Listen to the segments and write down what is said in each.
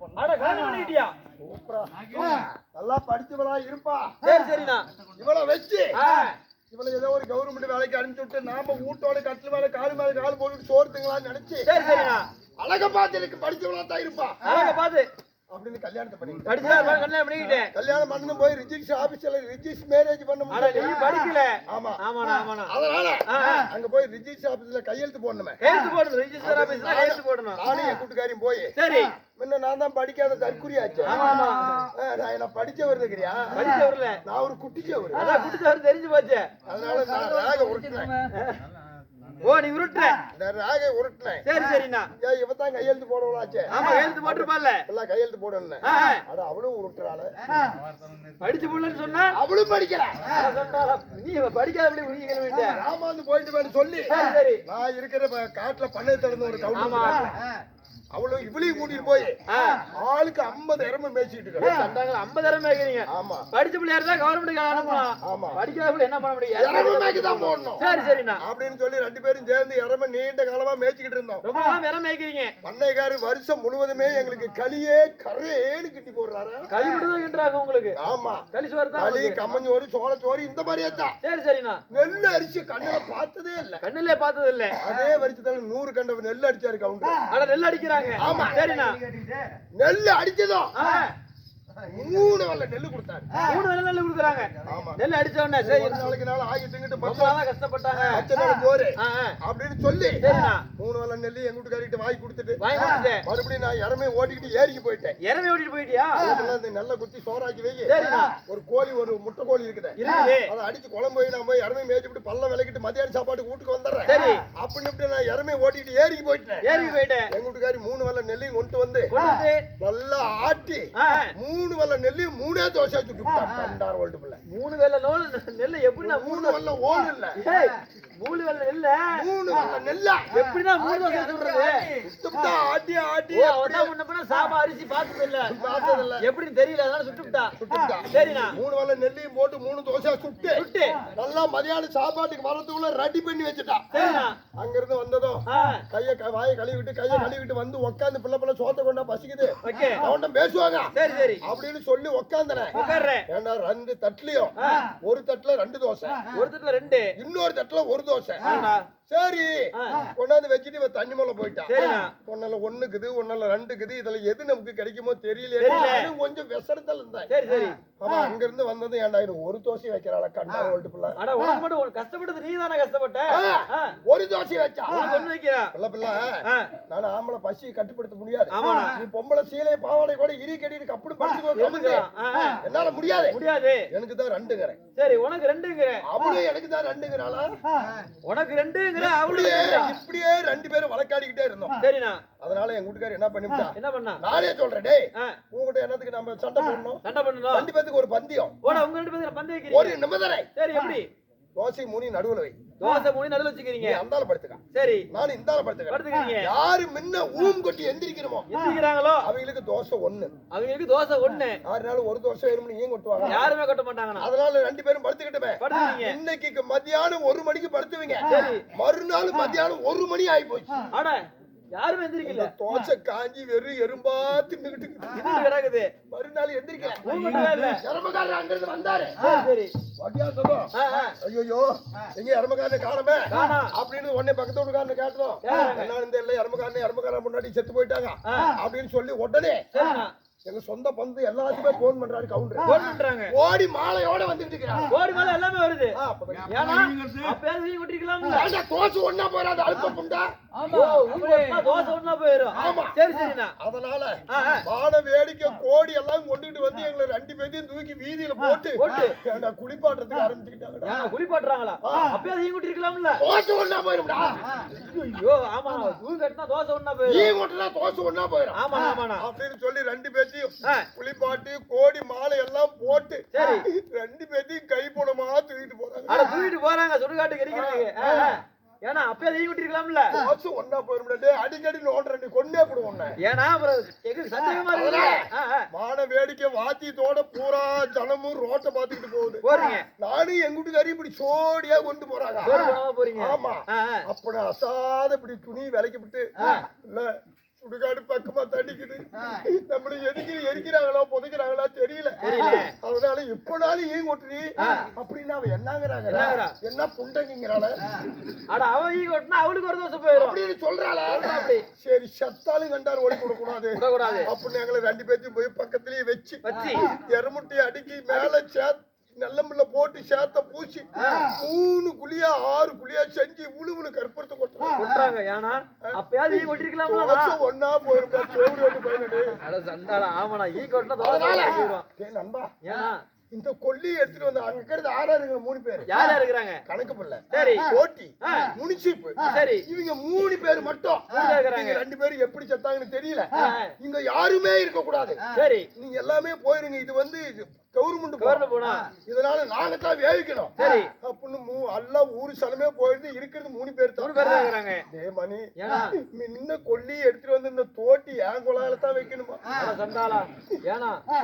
கல்யாணத்தை பண்ண. சூப்பரா நல்லா படிச்சவளா இருப்பா. சரிண்ணா. இவளை வச்சு இவளை ஏதோ ஒரு கவர்மெண்ட் வேலைக்கு அனுப்பிச்சு விட்டு நாம வீட்டோட கட்டில மேல கால் போட்டு சோறுத்துங்களான்னு நினைச்சு அழக பார்த்து எனக்கு படிச்சவளா தான் இருப்பா. அழக பார்த்து அப்படின்னு கல்யாணத்தை பண்ணிக்கிட்டேன். கல்யாணம் பண்ணணும் போய் ரிஜிஸ்டர் ஆபீஸ்ல ரிஜிஸ்டர் மேரேஜ் பண்ண படிக்கல. ஆமா ஆமாண்ணா. அதனால அங்க போய் ரிஜிஸ்டர் ஆபீஸ்ல கையெழுத்து போடணுமே. ரிஜிஸ்டர் ஆபீஸ்ல கையெழுத்து போடணும். நானும் என் கூட்டுக்காரியும் போய் சரி முன்ன நான் தான் படிக்காத தற்குறியாச்சு. நான் படிச்சவர் இருக்கிறியா? படிச்சவர்ல நான் ஒரு குட்டிச்சவர். அதான் குட்டிச்சவர் தெரிஞ்சு போச்சு. அதனால நான் ராக உருட்டுறேன். ஓ நீ உருட்டுற? ராக உருட்டுறேன். சரிண்ணா. இவதான் கையெழுத்து போடவளாச்சே. ஆமா கையெழுத்து போட்டுருப்பால. எல்லாம் கையெழுத்து போடணும். அட அவளும் உருட்டுறாள. படிச்சு புள்ளன்னு சொன்னா அவளும் படிக்கல. நீ படிக்காத அப்படி உரிக்க வேண்டிய ராமாந்து போயிட்டு சொல்லி சரி நான் இருக்கிற காட்டுல பண்ணை திறந்து ஒரு கவுண்டர் அவளும் இவளையும் கூட்டிட்டு போய் ஆளுக்கு 50 இடமே மேய்ச்சிட்டு இருக்காங்க. 50 இடம் மேய்க்கிறீங்க. ஆமா படிச்ச பிள்ளையா இருந்தா கவர்மெண்ட் அனுப்பலாம். ஆமா படிக்காத பிள்ளை என்ன பண்ண முடியும்? சரிண்ணா அப்படின்னு சொல்லி 2 பேரும் சேர்ந்து இடமே நீண்ட காலமா மேய்ச்சிக்கிட்டு இருந்தோம். ரொம்ப நாளா இடம் மேய்க்கிறீங்க. பண்ணைக்காரு வருஷம் முழுவதுமே எங்களுக்கு களியே கரேன்னு கிட்டி போடுறாரு. களி மட்டும் கிட்டுறாங்க உங்களுக்கு? ஆமா களி சோறு தான். களி கம்மஞ்சோறு சோளச்சோறு இந்த மாதிரியே தான். சரிண்ணா. நெல் அரிசி கண்ணுல பார்த்ததே இல்ல. கண்ணுல பார்த்தது இல்ல. அதே வருஷத்துல 100 கண்ட நெல் அடிச்சாரு கவுண்டர். ஆனா நெல் அடிக்கிறாங்க. ஆமா சரிண்ணா. நெல் அடிச்சதும் 3 வல்ல நெல் கொடுத்தாரு. 3 வல்ல நெல் கொடுக்குறாங்க. ஆமா நெல் அடிச்ச உடனே சரி நாளைக்கு நாள் ஆகி திங்கிட்டு மச்சான் கஷ்டப்பட்டாங்க. மச்சான் போறே அப்படின்னு சொல்லி சரிண்ணா 3 வல்ல நெல் எங்க வீட்டுக்காரிட்ட வாங்கி கொடுத்துட்டு மறுபடியும் நான் இறமே ஓட்டிக்கிட்டு ஏறிக்கு போயிட்டேன். இறமே ஓட்டிட்டு போயிட்டியா? இந்த நெல்லை குத்தி சோறாக்கி வை. சரிண்ணா. ஒரு கோழி ஒரு முட்டை கோழி இருக்குது. அதை அடிச்சு குழம்பு போய் நான் போய் இறமே மேய்ச்சிட்டு பல்ல விளக்கிட்டு மத்தியான சாப்பாடு வீட்டுக்கு வந்துடுறேன். சரி அப்படின்னு நான் இறமே ஓட்டிக்கிட்டு ஏறிக்கு போயிட்டேன். எங்க வீட்டுக்காரி 3 வல்ல நெல்லையும் கொண்டு வந்து நல்லா ஆட்டி 3 வல்ல நெல்லையும் 3 தோசை சுட்டுட்டாங்க. 2 வோல்ட் பிள்ளை 3 வெள்ள நெல் எப்படின்னா 3 வல்ல ஓடு இல்ல. 3 வெள்ள நெல்ல 3 வல்ல நெல்ல எப்படின்னா 3 தோசை சுடுறது? சுட்டுட்டா ஆட்டி ஆட்டி அவனா முன்னப்ப சாபா அரிசி பார்த்தது இல்ல. எப்படின்னு தெரியல அதனால சுட்டுட்டா. சரிண்ணா 3 வல்ல நெல்லையும் போட்டு 3 தோசை சுட்டு நல்லா மதியான சாப்பாட்டுக்கு வரதுக்குள்ள ரெடி பண்ணி வச்சுட்டா. சரிண்ணா. அங்க இருந்து வந்ததும் வாயை கழுவிட்டு வந்து உட்காந்து பிள்ளை சோத்த கொண்டா பசிக்குது அவன்கிட்ட பேசுவாங்க. சரி அப்படின்னு சொல்லி உட்காந்துனேன். ஏன்னா 2 தட்டுலயும் ஒரு தட்டுல 2 தோசை, ஒரு தட்டுல 2, இன்னொரு தட்டுல 1 தோசை. சரி கொண்டாந்து வச்சுட்டு தண்ணி மேல போயிட்டான். ஒன்னால 1க்குது ஒன்னால 2க்குது. இதுல எது நமக்கு கிடைக்குமோ தெரியல. கொஞ்சம் விசரத்தல் இருந்தேன். ஆமா அங்க இருந்து வந்தது ஏன்டா ஒரு தோசை வைக்கிறாள் கண்டா ஓல்டு பிள்ளை. கஷ்டப்பட்டது நீ தானே கஷ்டப்பட்ட. ஒரு தோசை வச்சா பிள்ளை நான் ஆம்பளை பசி கட்டுப்படுத்த முடியாது. நீ பொம்பளை சீலை பாவாடை கூட இரு கட்டிட்டு கப்படி படிச்சு என்னால முடியாது. எனக்கு தான் 2ங்கிறேன். சரி உனக்கு 2ங்கிற அவளும் எனக்கு தான் 2ங்கிறாளா? உனக்கு 2ங்கிற அப்படியே இப்படியே 2 பேரும் வழக்காடிக்கிட்டே இருந்தோம். சரிண்ணா. அதனால என் வீட்டுக்காரர் என்ன பண்ணிவிட்டா? என்ன பண்ணா? நானே சொல்றேன். டேய் உங்ககிட்ட என்னத்துக்கு நம்ம சண்டை போடணும்? 2 பேருக்கு ஒரு பந்தியம். உங்க 2 பேருக்கு பந்தயம் வைக்கிறீங்க. ஒரு நிமிஷம். சரி எப்படி? தோசை 3 நடுவுல வை. தோசை 3 நடுவுல வச்சுக்கிறீங்க. அந்தால படுத்துக்க. சரி நான் இந்தால படுத்துக்கிறேன். யாரு முன்ன ஊம் கொட்டி எந்திரிக்கிறோமோ எந்திரிக்கிறாங்களோ அவங்களுக்கு தோசை 1. அவங்களுக்கு தோசை 1. 6 நாள் ஒரு தோசை வேணும்னு ஏன் கொட்டுவாங்க? யாருமே கொட்ட மாட்டாங்க. அதனால 2 பேரும் படுத்துக்கிட்டமே. இன்னைக்கு மத்தியானம் 1 மணிக்கு படுத்துவீங்க. மறுநாள் மத்தியானம் 1 மணி ஆகி போச்சு. அட யாருமே எந்திரிக்கல. தோசை காஞ்சி வெறும் எறும்பா தின்னுகிட்டு கிடக்குது. மறுநாள் எந்திரிக்கல. எறும்புக்காரர் அங்க இருந்து வந்தாரு. சரி ஐயோ எங்க எறும்புக்காரனை காணமே அப்படின்னு உடனே பக்கத்து வீட்டுக்காரனை கேட்டோம். என்ன இந்த எறும்புக்காரன் முன்னாடி செத்து போயிட்டாங்க அப்படின்னு சொல்லி உடனே எங்க சொந்த பந்து எல்லாத்துக்குமே போன் பண்றாரு கவுண்டர். ஓடி மாலையோட வந்துட்டு இருக்காங்க. ஓடி மாலை எல்லாமே வருது. ஏன்னா அப்ப நீ கொட்டிக்கலாம். தோசை ஒண்ணா போறாது அல்ப புண்டா. ஆமா தோசை ஒண்ணா போயிரும். ஆமா சரி சரிண்ணா. அதனால வான வேடிக்கை கோடி எல்லாம் கொண்டுட்டு வந்து எங்களை 2 பேரையும் தூக்கி வீதியில போட்டு குளிப்பாட்டுறதுக்கு ஆரம்பிச்சுக்கிட்டாங்க. குளிப்பாட்டுறாங்களா? அப்ப நீ கொட்டிருக்கலாம்ல. தோசை ஒண்ணா போயிரும்டா. ஐயோ ஆமா தூங்க கட்டினா தோசை ஒண்ணா போயிரும். நீ கொட்டினா தோசை ஒண்ணா போயிரும். ஆமா ஆமாண்ணா அப்படின்னு சொல்லி 2 பேரையும் குளிப்பாட்டி கோடி மாலை எல்லாம் போட்டு 2 பேரையும் கை போனமா தூக்கிட்டு போறாங்க. தூக்கிட்டு போறாங்க சுடுகாட்டுக்கு எரிக்கிறதுக்கு. ஏன்னா அப்பயே தீ விட்டிருக்கலாம்ல. தோசை ஒண்ணா போயிரும்டே. அடிக்கடி நோண்டுறேன் கொன்னே போடுவோம். ஏன்னா சந்தேகமா இருக்கு. மான வேடிக்கை வாத்தியத்தோட பூரா ஜனமும் ரோட்டை பாத்துக்கிட்டு போகுது. நானும் எங்க வீட்டுக்காரி இப்படி சோடியா கொண்டு போறாங்க. போறீங்க. ஆமா அப்படி அசாத இப்படி துணி விலைக்கு விட்டு இல்ல சுடுகாடு பக்கமா தண்டிக்குது. நம்மள எரிக்கிறாங்களோ புதைக்கிறாங்களோ தெரியல. அதனால எப்பனாலும் ஈ கொட்டுறி அப்படின்னு அவன் என்னங்கிறாங்க, என்ன புண்டங்கிறாள. அவன் ஈ கொட்டினா அவளுக்கு ஒரு தோசை போயிடும் அப்படின்னு சொல்றாள. சரி சத்தாலும் கண்டாரு ஓடி கூடாது அப்படின்னு எங்களை 2 பேர்த்தையும் போய் பக்கத்திலேயே வச்சு எருமுட்டி அடிக்கி மேல நல்ல முள்ள போட்டு சேத்த பூசி 3 குழியா 6 குழியா செஞ்சு உழுவுனு கற்பூரத்தை கொட்டுறாங்க. ஏன்னா அப்பயாவது ஈ கொட்டிருக்கலாமா? ஒன்னா போயிருப்பா சோறு ஓட்டு போயிடு. ஆமாண்ணா ஈ கொட்டினா நண்பா இந்த கொல்லி எடுத்துட்டு வந்து அங்க இருக்கிறது 6 3 பேர் யாரா இருக்கிறாங்க கணக்கு பண்ணல. சரி போட்டி முனிசிப்பு. சரி இவங்க 3 பேர் மட்டும் 2 பேரும் எப்படி செத்தாங்கன்னு தெரியல. இங்க யாருமே இருக்க கூடாது. சரி நீங்க எல்லாமே போயிருங்க. இது வந்து கவர்மெண்ட் போனா இதனால நாங்க தான் வேவிக்கணும். சரி அப்படின்னு எல்லாம் ஊரு சனமே போயிருந்து இருக்கிறது 3 பேர் தான். மணி நின்ன கொல்லி எடுத்துட்டு வந்து இந்த தோட்டி ஏன் கொலால தான் வைக்கணுமா?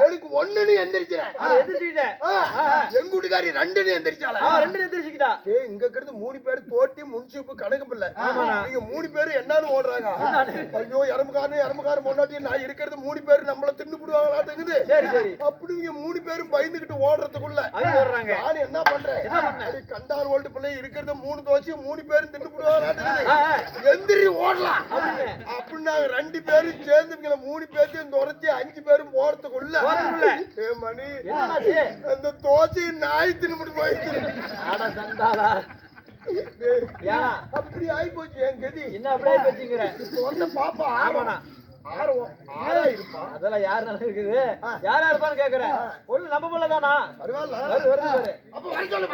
எனக்கு 1 எந்திரிச்சிட்டேன். எங்க வீட்டுக்காரி 2 எந்திரிச்சாளா? 2 எந்திரிச்சுக்கிட்டா. இங்க இருக்கிறது 3 பேர் தோட்டி முன்சிப்பு கணக்கு பிள்ளை. நீங்க 3 பேரும் என்னன்னு ஓடுறாங்க. ஐயோ எறும்புக்காரன் பொண்டாட்டி நான் இருக்கிறது 3 பேர் நம்மள தின்னு போடுவாங்களாட்டுங்குது. அப்படி நீங்க 3 பேரும் பயந்துகிட்டு ஓடுறதுக்குள்ள நான் என்ன பண்றேன், கண்டார் ஓல்டு பிள்ளை இருக்கிறது 3 தோச்சு 3 பேரும் தின்னு போடுவாங்களாட்டுங்குது. எந்திரி ஓடலாம் அப்படின்னு நாங்க 2 பேரும் சேர்ந்து 3 பேர்த்தையும் துரத்தி 5 பேரும் போறதுக்குள்ள மணி அந்த தோசை நாய் தின்னு போயிடுச்சு. அப்படி ஆயி போச்சு என் கதி. என்ன அப்படியே போச்சுங்கிற வந்து பாப்பா ஆமாண்ணா அதெல்லாம் யாரு நல்லா இருக்குது, யாரா இருப்பான்னு கேக்குறேன். ஒண்ணு நம்ம போல தானா? வருவாள். வருது அப்ப வர சொல்லு